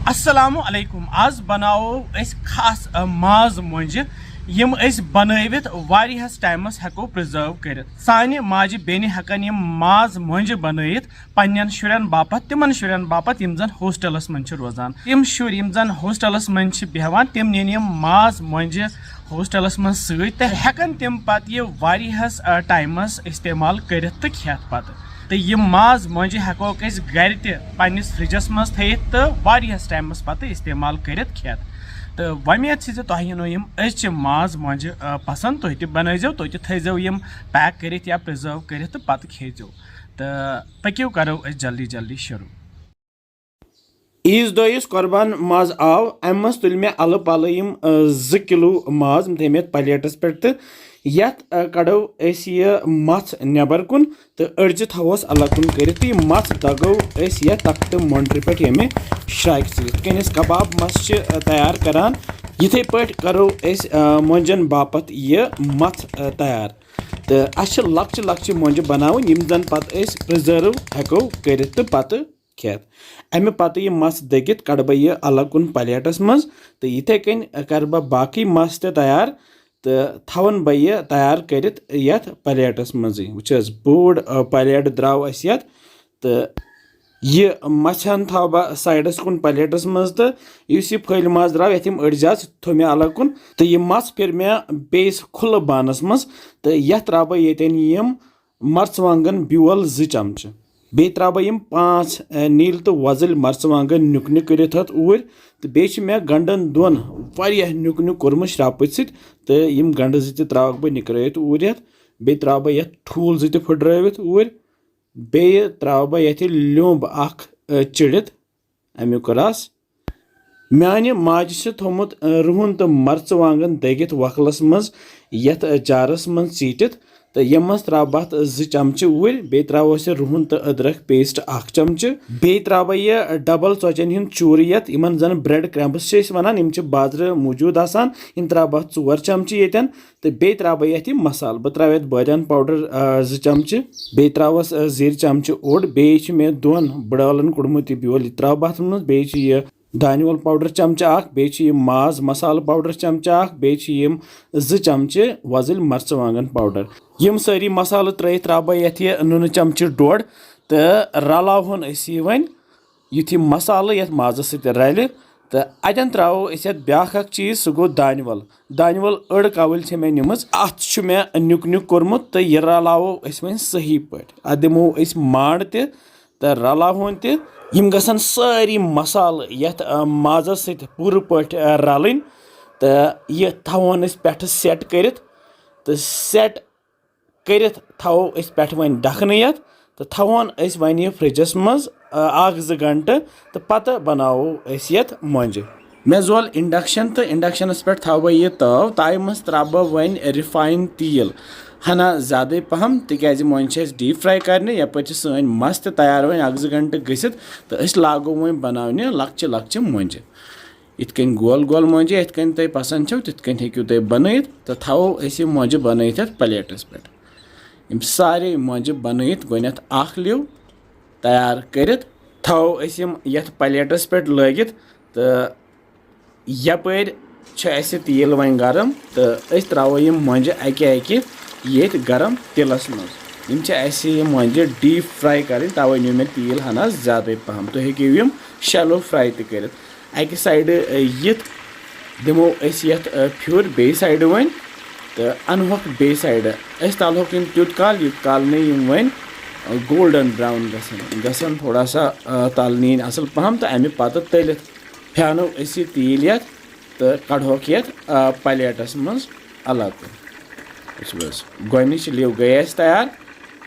अस्सलामु अलैकुम आज बनाओ अस खास माज मोंजे यम अस बनवित वारियास टाइमस हेको प्रिजर्व कर सानि माजि बेनि हेकन यम माज मोंजे बनवित पन्नन शुरन बापत तिमन शुरन बापत यम जन हॉस्टलस मन छ रोजान तिम शुर यम जन हॉस्टलस मन छ बेहवान तिम निन यम माज मोंजे हॉस्टलस मन सत त हेकन तिम पत ये वारियास टाइमस इस्तेमाल करित त खेत पत तो यह माज मोंजे हेको गर तस फ्रिजस मज थत तो वारियास टाइमस पत इस्तेमाल कर खेत तो वमेद तुह यम अज माज मोंजे पसंद तुह तह बनजो तुह थो यम पैक कर या प्रिजर्व कर तो पत खेजो तो पक्यो करो जल्दी जल्दी शुरू। ईज दो कुर्बान माज आव अम मज तुल मे अल पल 2 किलो माज थे मे प्लेटस पे यत कड़ो यह मथ नबर कुन तो अड़ज थवोस अलग कुन कर मथ दगो ये तख्त मोंड्र पे ये श्राइक सस कबाब मस तैयार करान यथे पे करो मोंजन बापत ये मथ तैयार तो अस लक्चे लक्चे मोंजे बनावन यम जन पत प्रिजर्व हेको कर तो पत खेत अमे पत यह मस दगित कड़ बह यह अलग कुन प्लेटस मज तो इथे कन कर बह बाकी मस तैयार तो थवन बह यह तैयार कर प्लेटस मज वुच बोड़ प्लेट द्राव यत तो यह मछन थव बह साइडस कुन प्लेटस मज तो यह फल मज द्राव ये अड़जा थो मे अलग कुन तो यह मस फिर मे बेस खुल बानस मज तो यह त्रा बह यम मर्चवांगन ब्योल 2 चमच बे त्रा बह 5 नील तो वजल मर्चवांगन नुक नुक कर ऊर तो बे मे गंडन दोन वारिया नुक नुक कोर्मत श्राप तो यम गंड 2 त्रा बह निकरत ऊर बे त्रा बह ये ठूल 2 फुट्रवित ऊर बे त्रा बह ये लोब अख चिड़ित अमुक रस माने माज से थोमुत रुहन तो मर्चवांगन दगित वकलस मज यथ जारस मन चीटित तो यम त्रा बह 2 चमच ऊर बे त्रोस रुहन तो अदरक पेस्ट 1 चमच बे त्रा बह यह डबल चौचन हिंद चूर यत इन जन ब्रेड क्रम्ब्स वन बाजार मौजूद आसान इन त्रा बह 4 चमच येतन तो बे त्रा बह ये मसाल बह त्रा बादान पाउडर 2 चमच बे त्रवस जीर चमच ओड बे मे 2 बड़ालन कुड़मुत ब्योल त्रा बह मज बे यह दानिवल पाउडर चमच 1 बे माज मसाल पाउडर चमच 1 बे 2 चमच वजल मर्चवांगन पाउडर यम सारी मसाल त्रा बह ये नुन चमच 1.5 तो रलावन वन युथ मसाल ये माज सत रल तो अतन त्रो ब्या चीज सह गो दानिवल अड़ कवल मे निम अत मे नुक नुक कोर्मुत तो यह रलावो वन सही पे अत दिमो मांड तो रलावन यम गसन सारी मसाल यथ माजस सत पूर पट रलन तो यह थवन पे सेट कर तो सेट कर थो पे वन डखन यथ तो थवन वन यह फ्रिजस मज 1-2 घंटे तो पत बनावो यथ मोंजे मे जोल इंडक्शन तो इंडक्शनस पे थव यह तव ताय मज त्रा बह वन रिफाइन तेल हना ज़्यादा पहम तिकाज मोंजे डीप फ्राई करने यप सन मस तैयार वन 1-2 घंटे गसित तो लागो वन बनाने लक्चे लक्चे मोंजे इतकन गोल गोल मोंजे इतकन तुम पसंद छो तितकन हेक्यू तुम बनत तो थवो यह मोंजे बनत प्लेटस पे यम सारे मोंजे बनत गोनथ 1 लिव तैयार कर थवो यथ प्लेटस पे लगित तो यपर तेल वन गरम तो त्रो यम मोंजे अके ये गरम तिलस मज मोंजे डीप फ्राई कर तवे नी मे तेल हना ज़्यादा पहम तो हेक्यू यम शैलो फ्राई कर अकि साइड यित दिमो यथ फ्यूर बे साइड वन तो अनहोक बे साइड तलहोक तुत काल नहीं वन गोल्डन ब्राउन गसन थोड़ा सा तल नीन असल पहम तो अमे पत तलित फैनो तेल यथ तो कड़होक यथ प्लेटस मज अलग गोच लिव गई तैयार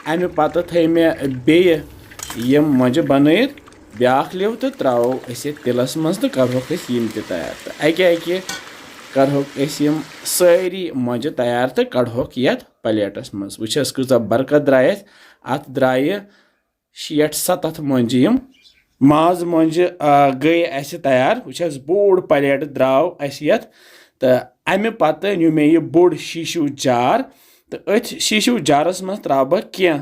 अमे पत थे मे बे यम मोंजे बनत ब्या लिव तो त्रो तिलस मज तो करोक यम तैयार तो अके करोक यम सारी मोंजे तैयार तो कड़होक यथ प्लेटस मज वुचस कूचा बरकत द्राय अत द्राय 60-70 मोंजे यम माज मोंजे गई तैयार वुचस बोड़ प्लेट द्राव यथ तो अमे पत नु मे यह बोड़ शीशु जार तो अथ शीशु जारस मज त्रा बह कह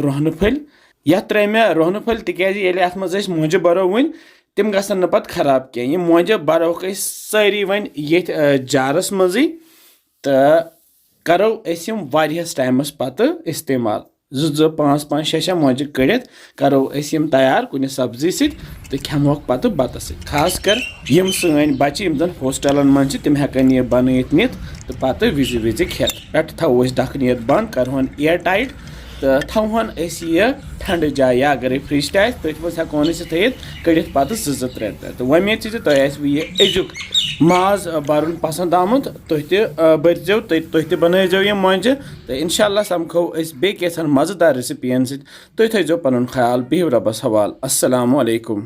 रोहन फल यह त्रे मे रोहन फल तिकाज अत मज मोंजे बरो वन تِم گژھن نہٕ پَتہٕ خراب کینٛہہ یِم مۄنجہِ بَروکھ أسۍ سٲری وۄنۍ ییٚتھۍ جارَس منٛزٕے تہٕ کَرو أسۍ یِم واریاہَس ٹایمَس پَتہٕ اِستعمال 2 5 5 6 6 مۄنجہِ کٔڑِتھ کَرو أسۍ یِم تیار کُنہِ سبزی سۭتۍ تہٕ کھٮ۪مہوکھ پَتہٕ بَتَس سۭتۍ خاص کر یِم سٲنۍ بَچہِ یِم زَن ہوسٹَلَن منٛز چھِ تِم ہٮ۪کَن یہِ بَنٲیِتھ نِتھ تہٕ پَتہٕ وِزِ وِزِ کھٮ۪تھ پٮ۪ٹھٕ تھاوو أسۍ ڈَکھنِیَت بنٛد کَرہون اِیَر ٹایٹ تہٕ تھاوہون أسۍ یہِ ٹھنٛڈٕ جایہِ یا اگرے فرٛج تہِ آسہِ تٔتھۍ منٛز ہٮ۪کہون أسۍ یہِ تھٲیِتھ کٔڑِتھ پَتہٕ 2 3 دۄہ تہٕ وۄمید چھِ زِ تۄہہِ آسِوٕ یہِ أزیُک ماز بَرُن پَسنٛد آمُت تُہۍ تہِ بٔرۍزیو تُہۍ تہِ بَنٲیزیو یِم مۄنجہِ تہٕ اِنشاء اللہ سَمکھو أسۍ بیٚیہِ کینٛژھن مَزٕدار ریسِپِیَن سۭتۍ تُہۍ تھٲیزیو پَنُن خیال بِہِو رۄبَس حوالہٕ اَسَلامُ علیکُم